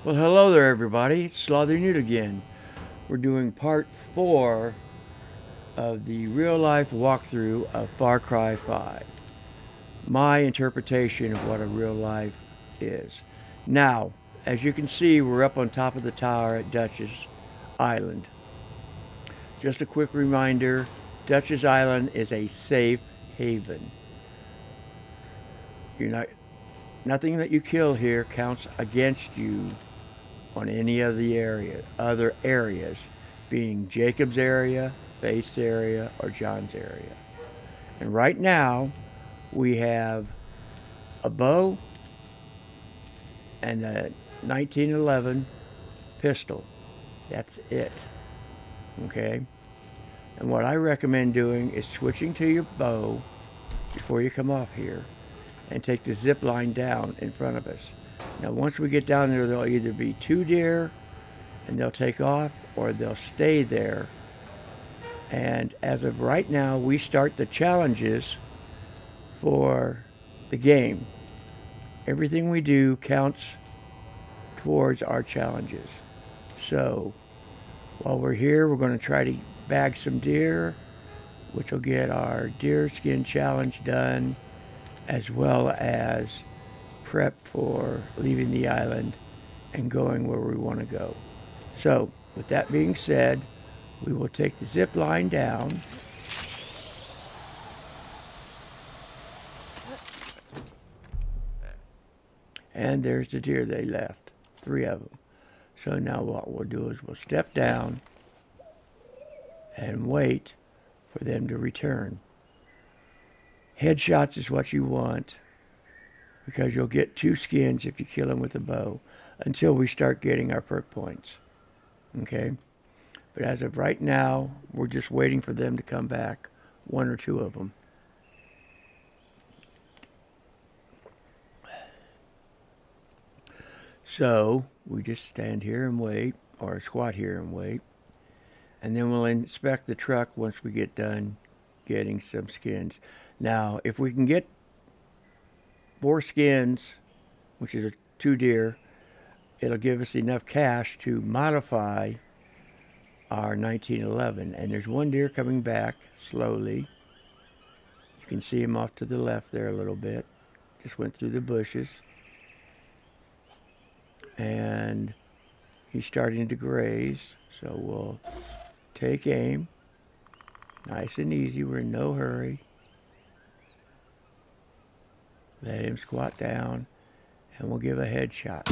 Well, hello there, everybody. It's Slaughter Newt again. We're doing part 4 of the real life walkthrough of Far Cry 5. My interpretation of what a real life is. Now, as you can see, we're up on top of the tower at Dutchess Island. Just a quick reminder, Dutchess Island is a safe haven. You're not Nothing that you kill here counts against you on any of the other areas, being Jacob's area, Faith's area, or John's area. And right now, we have a bow and a 1911 pistol. That's it. Okay? And what I recommend doing is switching to your bow before you come off here and take the zip line down in front of us. Now, once we get down there, there'll either be two deer and they'll take off or they'll stay there. And as of right now, we start the challenges for the game. Everything we do counts towards our challenges. So while we're here, we're going to try to bag some deer, which will get our deer skin challenge done, as well as prep for leaving the island and going where we want to go. So with that being said, we will take the zip line down. And there's the deer they left, 3 of them. So now what we'll do is we'll step down and wait for them to return. Headshots is what you want because you'll get 2 skins if you kill them with a bow until we start getting our perk points. Okay? But as of right now, we're just waiting for them to come back, 1 or 2 of them. So we just stand here and wait, or squat here and wait. And then we'll inspect the truck once we get done getting some skins. Now, if we can get 4 skins, which is 2 deer, it'll give us enough cash to modify our 1911. And there's 1 deer coming back slowly. You can see him off to the left there a little bit. Just went through the bushes. And he's starting to graze, so we'll take aim. Nice and easy, we're in no hurry. Let him squat down, and we'll give a headshot.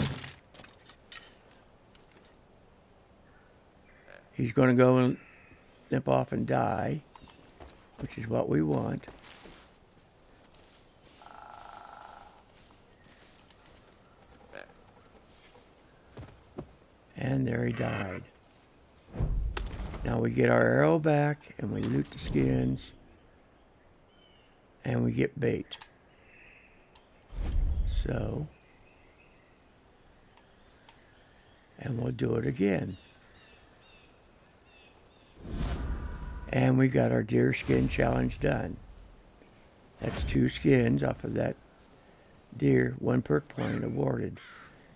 He's going to go and limp off and die, which is what we want. And there he died. Now we get our arrow back, and we loot the skins, and we get bait. So, and we'll do it again. And we got our deer skin challenge done. That's 2 skins off of that deer, 1 perk point awarded.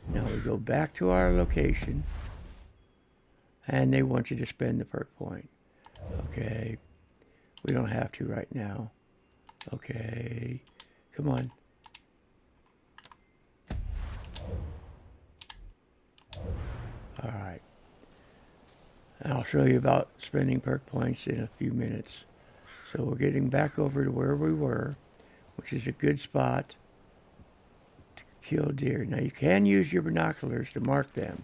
Now we go back to our location, and they want you to spend the perk point. Okay, we don't have to right now. Okay, come on. All right. And I'll show you about spending perk points in a few minutes. So we're getting back over to where we were, which is a good spot to kill deer. Now you can use your binoculars to mark them.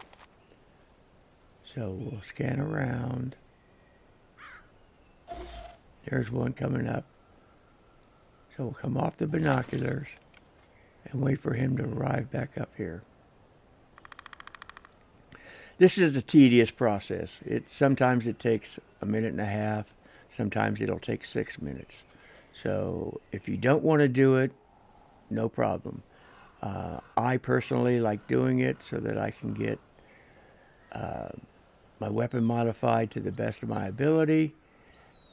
So we'll scan around. There's one coming up. So we'll come off the binoculars and wait for him to arrive back up here. This is a tedious process. Sometimes it takes a minute and a half. Sometimes it'll take 6 minutes. So if you don't want to do it, no problem. I personally like doing it so that I can get my weapon modified to the best of my ability.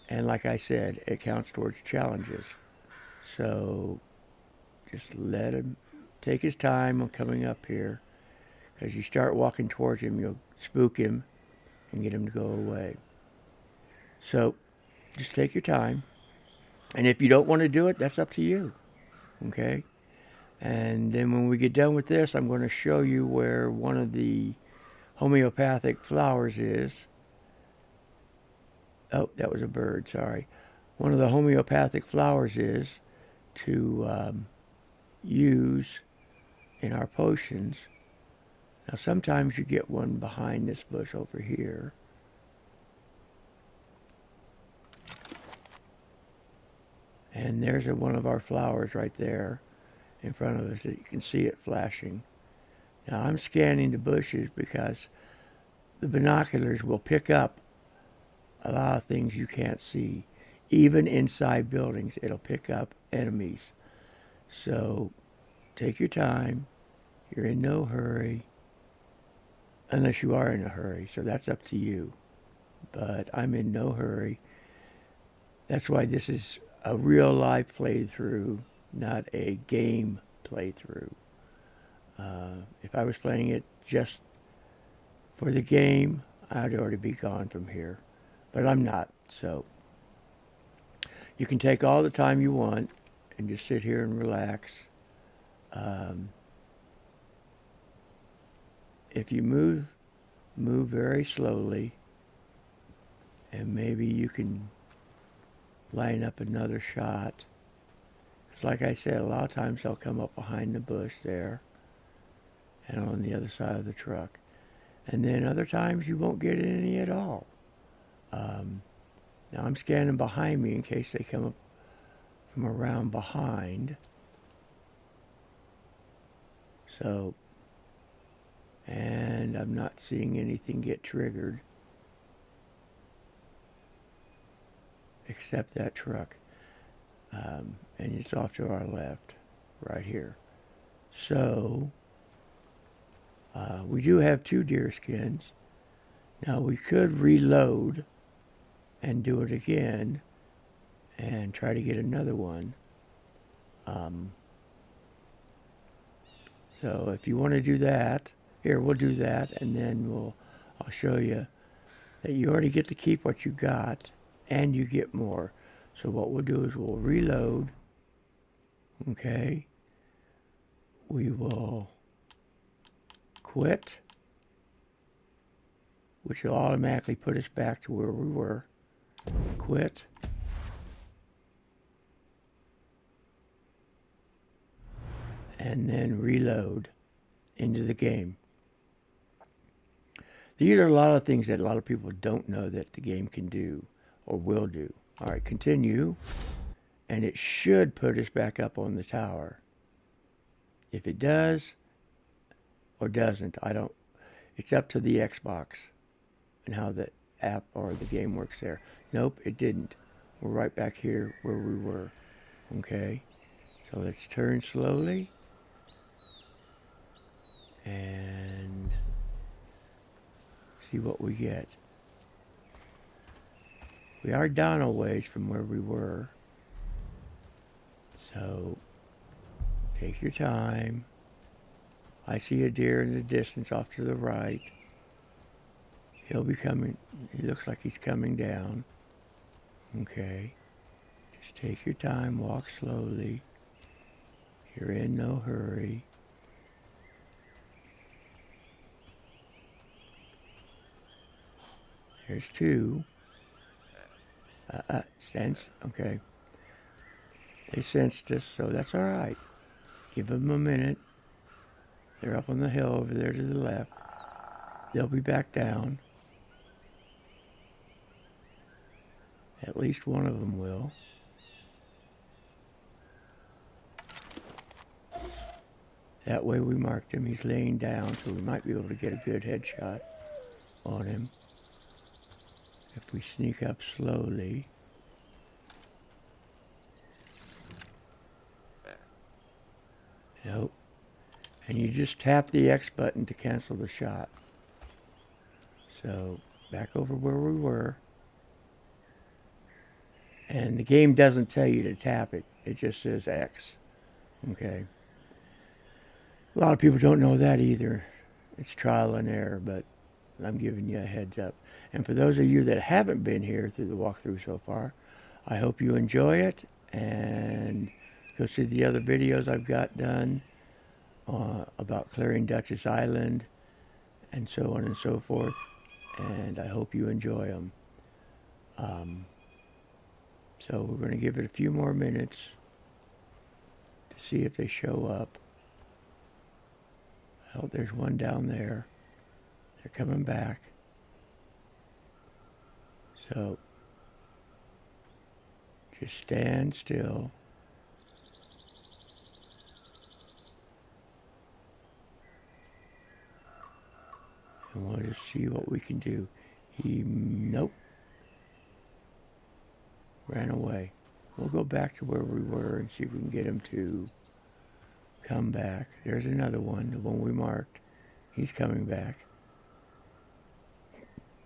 And like I said, it counts towards challenges. So just let him take his time on coming up here. Because you start walking towards him, you'll spook him and get him to go away. So just take your time. And if you don't want to do it, that's up to you. Okay? And then when we get done with this, I'm going to show you where one of the homeopathic flowers is. Oh, that was a bird, sorry. One of the homeopathic flowers is to use in our potions. Now sometimes you get one behind this bush over here. And there's one of our flowers right there in front of us. You can see it flashing. Now I'm scanning the bushes because the binoculars will pick up a lot of things you can't see. Even inside buildings, it'll pick up enemies. So take your time. You're in no hurry. Unless you are in a hurry, so that's up to you. But I'm in no hurry. That's why this is a real life playthrough, not a game playthrough. If I was playing it just for the game, I'd already be gone from here. But I'm not, so you can take all the time you want and just sit here and relax. If you move very slowly, and maybe you can line up another shot. Because like I said, a lot of times they'll come up behind the bush there and on the other side of the truck. And then other times you won't get any at all. Now I'm scanning behind me in case they come up from around behind. So, and I'm not seeing anything get triggered except that truck. And it's off to our left, right here. So, we do have 2 deer skins. Now we could reload and do it again and try to get another one. So if you want to do that, here, we'll do that, and then I'll show you that you already get to keep what you got, and you get more. So what we'll do is we'll reload, okay? We will quit, which will automatically put us back to where we were. Quit. And then reload into the game. These are a lot of things that a lot of people don't know that the game can do or will do. All right, continue. And it should put us back up on the tower. If it does or doesn't, it's up to the Xbox and how the app or the game works there. Nope, it didn't. We're right back here where we were. Okay, so let's turn slowly. And see what we get. We are down a ways from where we were. So take your time. I see a deer in the distance off to the right. He'll be coming. He looks like he's coming down. Okay. Just take your time. Walk slowly. You're in no hurry. There's 2. Sense. Okay. They sensed us, so that's all right. Give them a minute. They're up on the hill over there to the left. They'll be back down. At least one of them will. That way we marked him. He's laying down, so we might be able to get a good headshot on him. If we sneak up slowly. Nope. And you just tap the X button to cancel the shot. So, back over where we were. And the game doesn't tell you to tap it. It just says X. Okay. A lot of people don't know that either. It's trial and error, but I'm giving you a heads up. And for those of you that haven't been here through the walkthrough so far, I hope you enjoy it, and go see the other videos I've got done about clearing Dutchess Island and so on and so forth, and I hope you enjoy them. So we're going to give it a few more minutes to see if they show up. Oh, there's one down there. They're coming back. So just stand still. And we'll just see what we can do. Nope. Ran away. We'll go back to where we were and see if we can get him to come back. There's another one, the one we marked. He's coming back.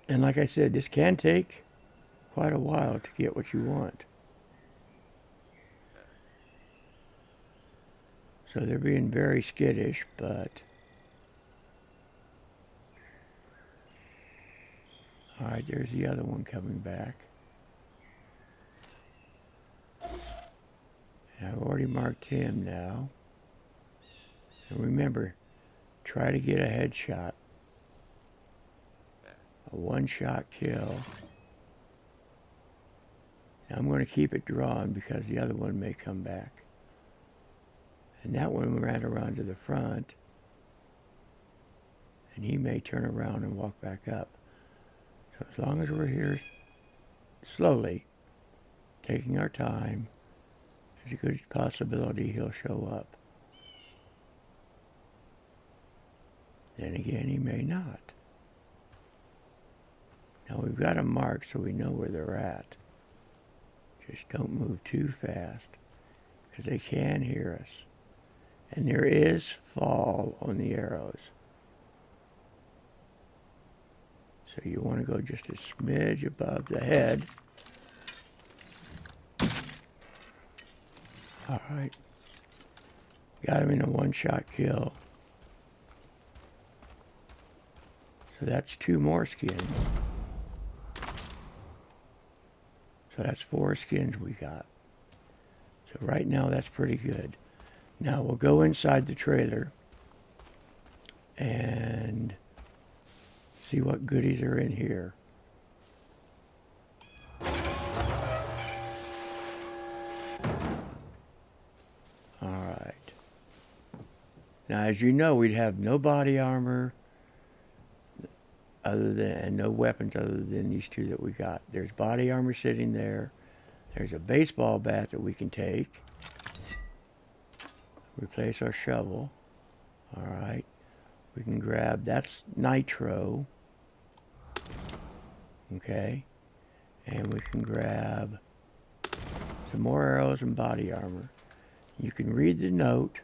And like I said, this can take quite a while to get what you want. So they're being very skittish, but... Alright, there's the other one coming back. And I've already marked him now. And remember, try to get a headshot. A one-shot kill. Now I'm going to keep it drawn because the other one may come back. And that one ran around to the front. And he may turn around and walk back up. So as long as we're here slowly, taking our time, there's a good possibility he'll show up. Then again, he may not. Now we've got them marked so we know where they're at. Just don't move too fast, because they can hear us. And there is fall on the arrows. So you want to go just a smidge above the head. All right. Got him in a one-shot kill. So that's 2 more skins. So that's 4 skins we got. So right now that's pretty good. Now we'll go inside the trailer and see what goodies are in here. Alright. Now as you know, we'd have no body armor and no weapons other than these 2 that we got. There's body armor sitting there. There's a baseball bat that we can take. Replace our shovel. Alright. We can grab, that's nitro. Okay. And we can grab some more arrows and body armor. You can read the note.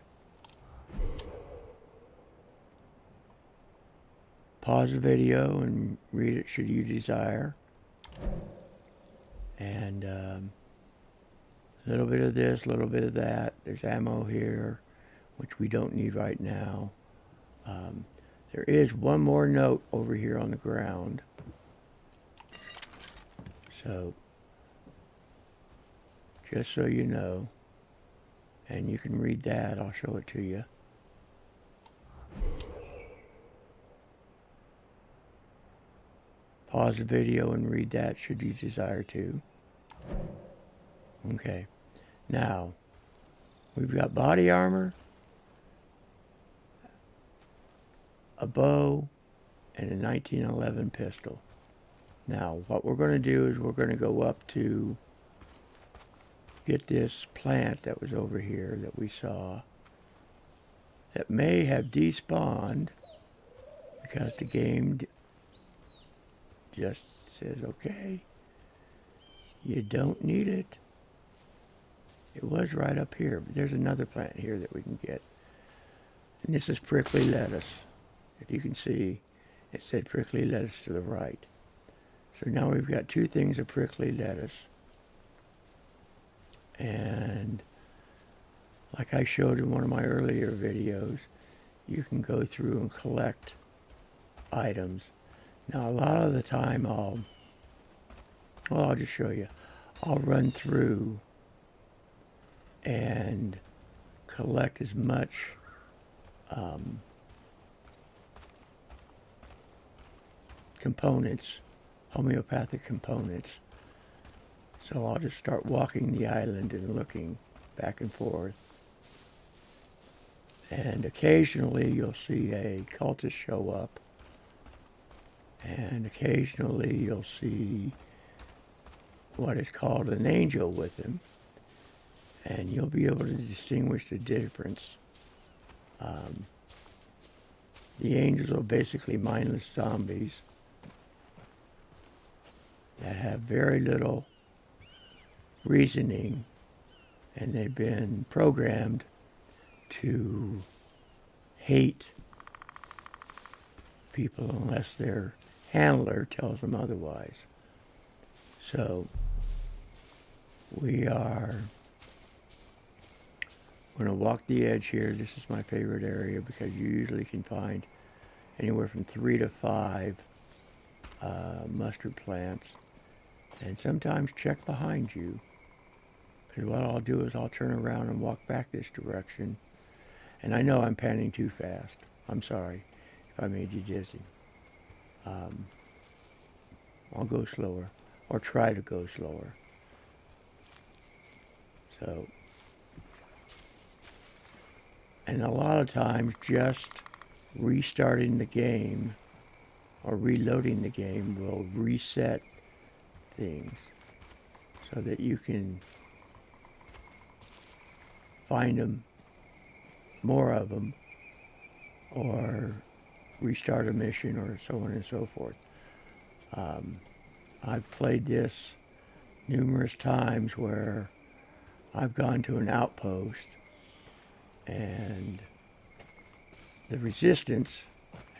Pause the video and read it should you desire. And a little bit of this, a little bit of that. There's ammo here, which we don't need right now. There is one more note over here on the ground. So, just so you know, and you can read that, I'll show it to you. Pause the video and read that should you desire to. Okay. Now, we've got body armor, a bow, and a 1911 pistol. Now, what we're going to do is we're going to go up to get this plant that was over here that we saw that may have despawned because the game just says, okay, you don't need it. It was right up here, but there's another plant here that we can get. And this is prickly lettuce. If you can see, it said prickly lettuce to the right. So now we've got 2 things of prickly lettuce. And like I showed in one of my earlier videos, you can go through and collect items. Now a lot of the time I'll just show you. I'll run through and collect as much components, homeopathic components. So I'll just start walking the island and looking back and forth. And occasionally you'll see a cultist show up. And occasionally you'll see what is called an angel with him. And you'll be able to distinguish the difference. The angels are basically mindless zombies that have very little reasoning, and they've been programmed to hate people unless their handler tells them otherwise. So we are going to walk the edge here. This is my favorite area because you usually can find anywhere from 3 to 5 mustard plants. And sometimes check behind you. Because what I'll do is I'll turn around and walk back this direction. And I know I'm panning too fast. I'm sorry if I made you dizzy. I'll go slower, or try to go slower. So, and a lot of times just restarting the game or reloading the game will reset things so that you can find them, more of them, or restart a mission or so on and so forth. I've played this numerous times where I've gone to an outpost and the resistance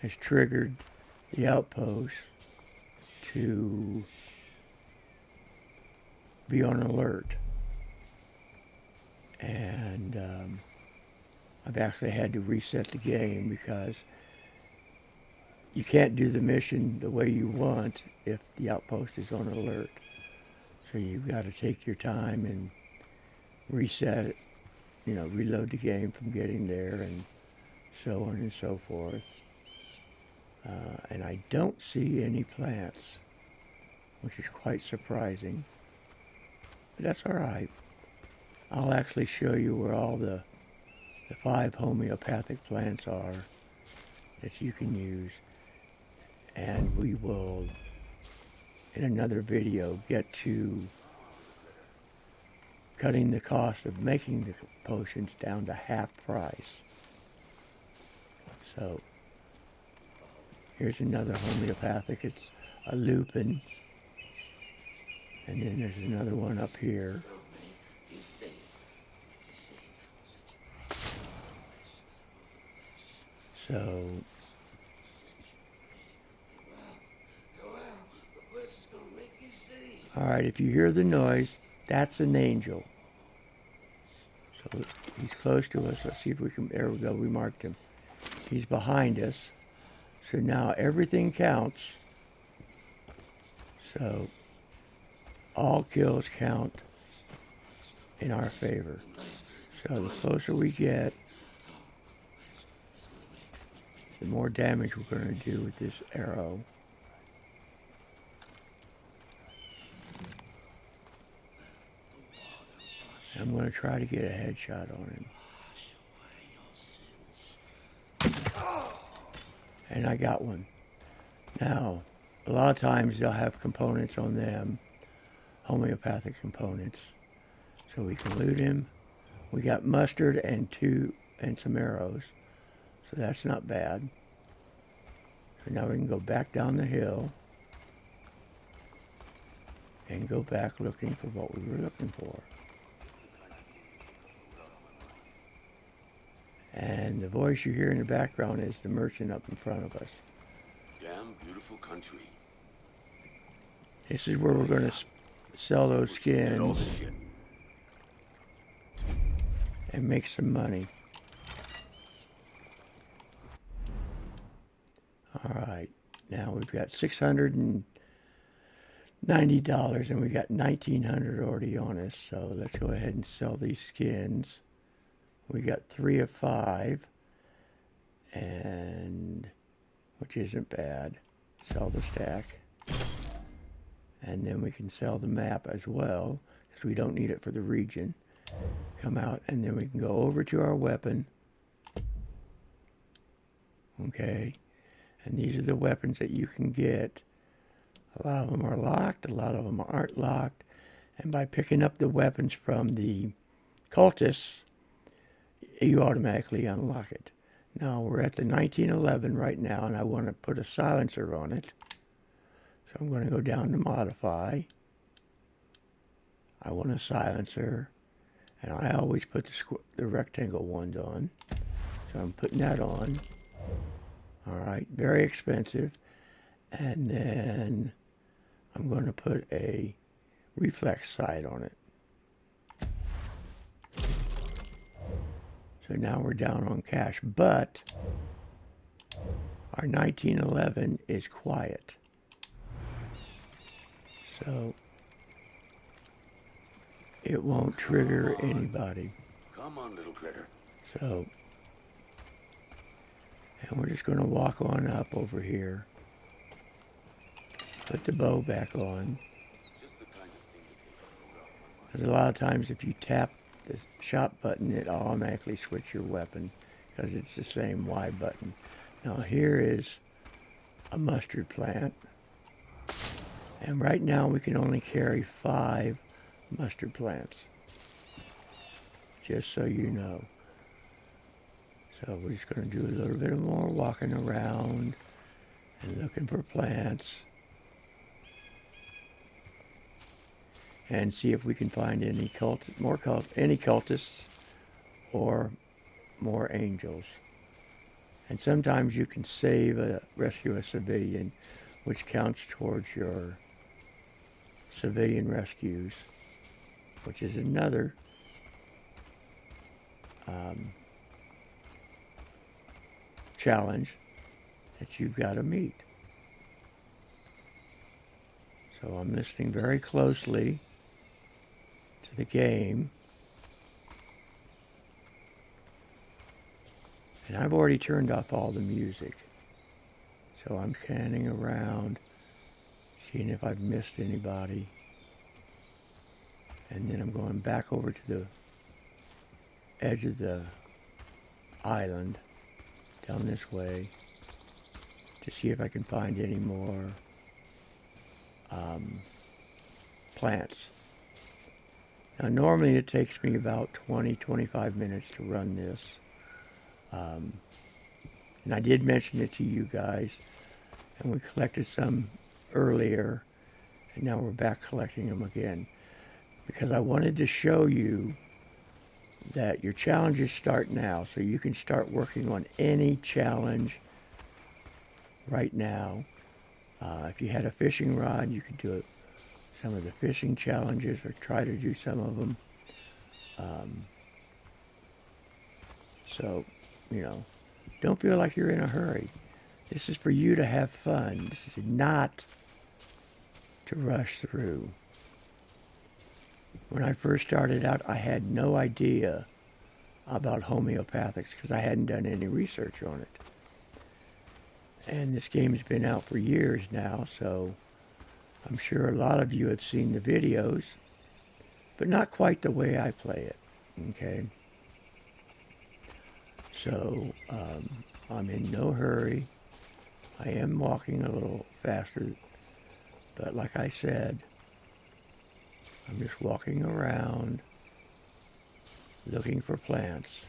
has triggered the outpost to be on alert. And I've actually had to reset the game because you can't do the mission the way you want if the outpost is on alert. So you've got to take your time and reset it, reload the game from getting there and so on and so forth. And I don't see any plants, which is quite surprising. But that's all right. I'll actually show you where all the 5 homeopathic plants are that you can use. And we will, in another video, get to cutting the cost of making the potions down to half price. So, here's another homeopathic. It's a lupin. And then there's another one up here. So, all right, if you hear the noise, that's an angel. So he's close to us. Let's see if we can, there we go, we marked him. He's behind us. So now everything counts. So all kills count in our favor. So the closer we get, the more damage we're going to do with this arrow. I'm going to try to get a headshot on him. And I got one. Now, a lot of times they'll have components on them, homeopathic components. So we can loot him. We got mustard and some arrows. So that's not bad. So now we can go back down the hill and go back looking for what we were looking for. And the voice you hear in the background is the merchant up in front of us. Damn beautiful country. This is where we're going to sell those Get all skins the shit. and make some money. All right. Now we've got $690 and we got 1,900 already on us. So let's go ahead and sell these skins. We got 3 of 5, and which isn't bad. Sell the stack. And then we can sell the map as well, because we don't need it for the region. Come out, and then we can go over to our weapon. Okay. And these are the weapons that you can get. A lot of them are locked, a lot of them aren't locked. And by picking up the weapons from the cultists, you automatically unlock it. Now we're at the 1911 right now, and I want to put a silencer on it. So I'm going to go down to modify. I want a silencer, and I always put the rectangle ones on. So I'm putting that on. All right, very expensive. And then I'm going to put a reflex sight on it. So now we're down on cash, but our 1911 is quiet. So it won't trigger anybody. Come on, little critter. So, and we're just going to walk on up over here. Put the bow back on. Just the kind of thing to take a photo of. Because a lot of times if you tap the shop button, it automatically switch your weapon because it's the same Y button. Now here is a mustard plant. And right now we can only carry 5 mustard plants. Just so you know. So we're just going to do a little bit more walking around and looking for plants. And see if we can find any cultists or more angels. And sometimes you can rescue a civilian, which counts towards your civilian rescues, which is another challenge that you've got to meet. So I'm listening very closely to the game. And I've already turned off all the music. So I'm scanning around, seeing if I've missed anybody. And then I'm going back over to the edge of the island, down this way, to see if I can find any more plants. Now normally it takes me about 20-25 minutes to run this. And I did mention it to you guys, and we collected some earlier, and now we're back collecting them again, because I wanted to show you that your challenges start now, so you can start working on any challenge right now. If you had a fishing rod, you could do some of the fishing challenges, or try to do some of them. So, you know, don't feel like you're in a hurry. This is for you to have fun. This is not to rush through. When I first started out, I had no idea about homeopathics because I hadn't done any research on it. And this game's been out for years now, so I'm sure a lot of you have seen the videos, but not quite the way I play it, okay? So I'm in no hurry. I am walking a little faster, but like I said, I'm just walking around looking for plants.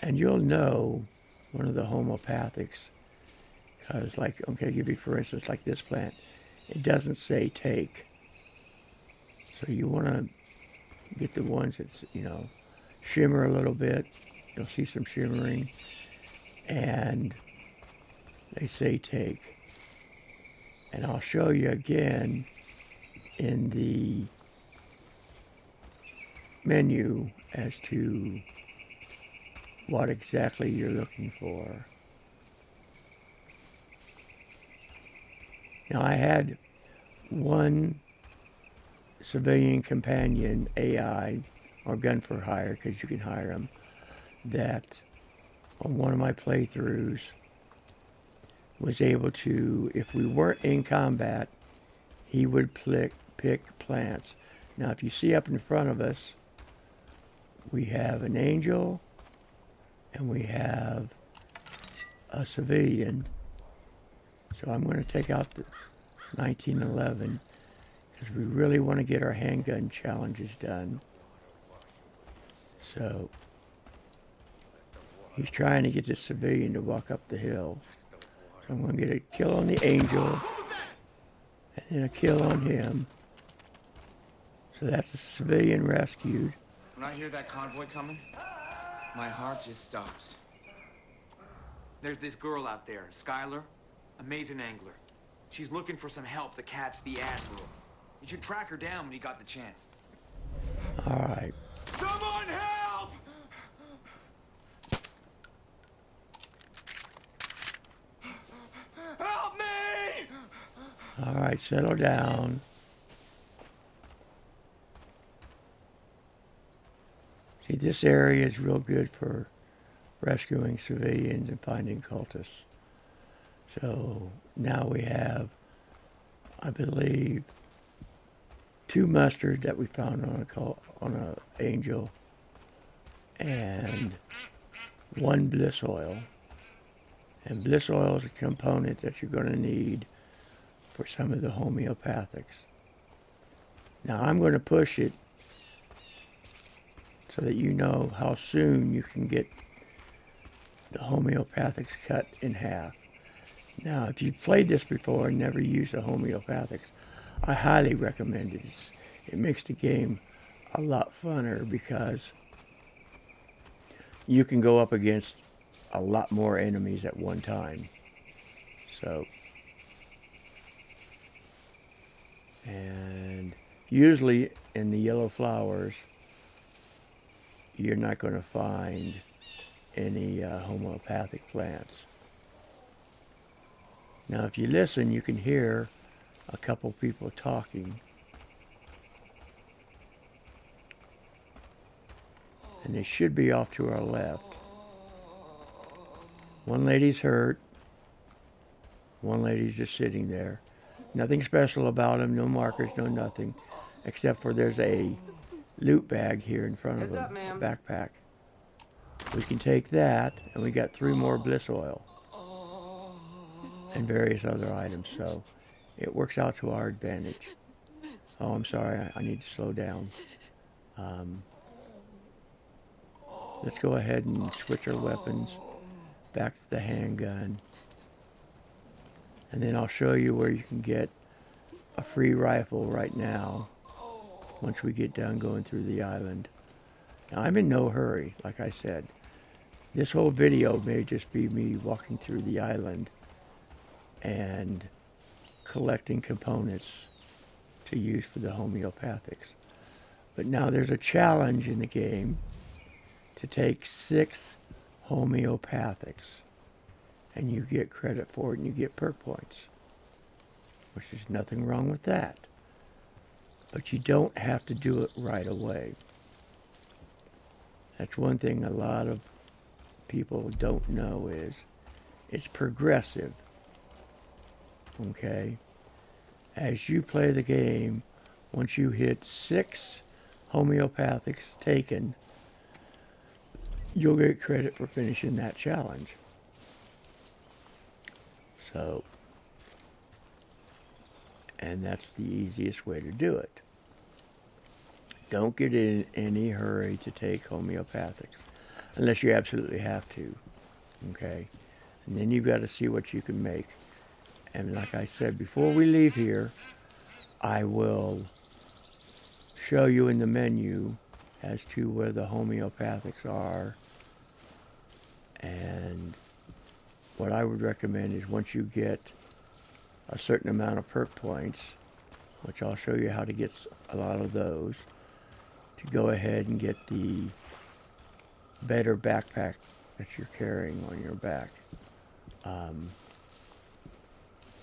And you'll know one of the homeopathics, because like, okay, give you for instance, like this plant, it doesn't say take. So you want to get the ones that, you know, shimmer a little bit. You'll see some shimmering, and they say take. And I'll show you again in the menu as to what exactly you're looking for. Now, I had one civilian companion AI, or gun for hire, because you can hire them, that on one of my playthroughs was able to, if we weren't in combat, he would pick plants. Now, if you see up in front of us, we have an angel and we have a civilian. So I'm going to take out the 1911 because we really want to get our handgun challenges done. So he's trying to get the civilian to walk up the hill. So I'm going to get a kill on the angel and then a kill on him. So that's a civilian rescued. When I hear that convoy coming, my heart just stops. There's this girl out there, Skylar, amazing angler. She's looking for some help to catch the Admiral. You should track her down when you got the chance. All right. Someone help! Help me! All right, settle down. See, this area is real good for rescuing civilians and finding cultists. So now we have, I believe, 2 mustard that we found on a angel, and 1 bliss oil. And bliss oil is a component that you're going to need for some of the homeopathics. Now I'm going to push it so that you know how soon you can get the homeopathics cut in half. Now, if you've played this before and never used the homeopathics, I highly recommend it. It makes the game a lot funner because you can go up against a lot more enemies at one time. So, and usually in the yellow flowers, you're not going to find any homeopathic plants. Now, if you listen, you can hear a couple people talking. And they should be off to our left. One lady's hurt. One lady's just sitting there. Nothing special about them, no markers, no nothing. Except for there's a loot bag here in front of Heads them, up, ma'am. a backpack. We can take that, and we got 3 more bliss oil. And various other items, so it works out to our advantage. Oh, I'm sorry, I need to slow down. Let's go ahead and switch our weapons back to the handgun. And then I'll show you where you can get a free rifle right now once we get done going through the island. Now, I'm in no hurry, like I said. This whole video may just be me walking through the island and collecting components to use for the homeopathics. But now there's a challenge in the game to take 6 homeopathics, and you get credit for it and you get perk points, which is nothing wrong with that. But you don't have to do it right away. That's one thing a lot of people don't know is it's progressive. Okay? As you play the game, once you hit 6 homeopathics taken, you'll get credit for finishing that challenge. So, and that's the easiest way to do it. Don't get in any hurry to take homeopathics, unless you absolutely have to. Okay? And then you've got to see what you can make. And like I said, before we leave here, I will show you in the menu as to where the homeopathics are. And what I would recommend is once you get a certain amount of perk points, which I'll show you how to get a lot of those, to go ahead and get the better backpack that you're carrying on your back.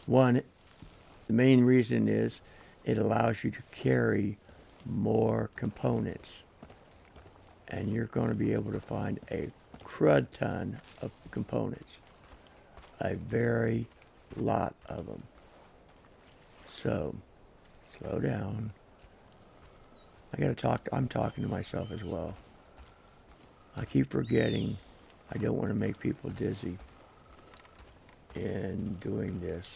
One, the main reason is it allows you to carry more components, and you're going to be able to find a crud ton of components, a very lot of them. So slow down. I'm talking to myself as well. I keep forgetting I don't want to make people dizzy in doing this.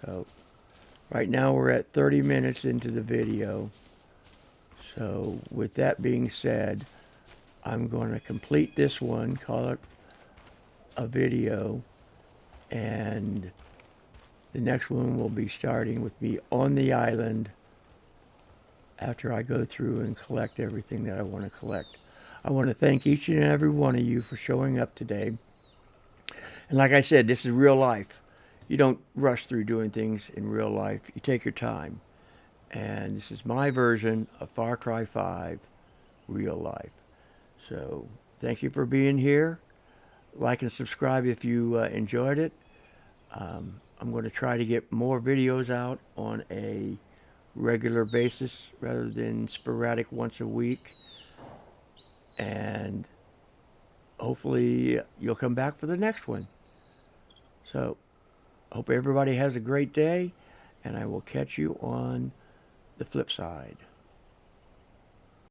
So right now we're at 30 minutes into the video. So with that being said, I'm going to complete this one, call it a video, and the next one will be starting with me on the island after I go through and collect everything that I want to collect. I want to thank each and every one of you for showing up today. And like I said, this is real life. You don't rush through doing things in real life. You take your time. And this is my version of Far Cry 5 real life. So thank you for being here. Like and subscribe if you enjoyed it. I'm going to try to get more videos out on a regular basis rather than sporadic once a week. And hopefully you'll come back for the next one. So hope everybody has a great day, and I will catch you on the flip side.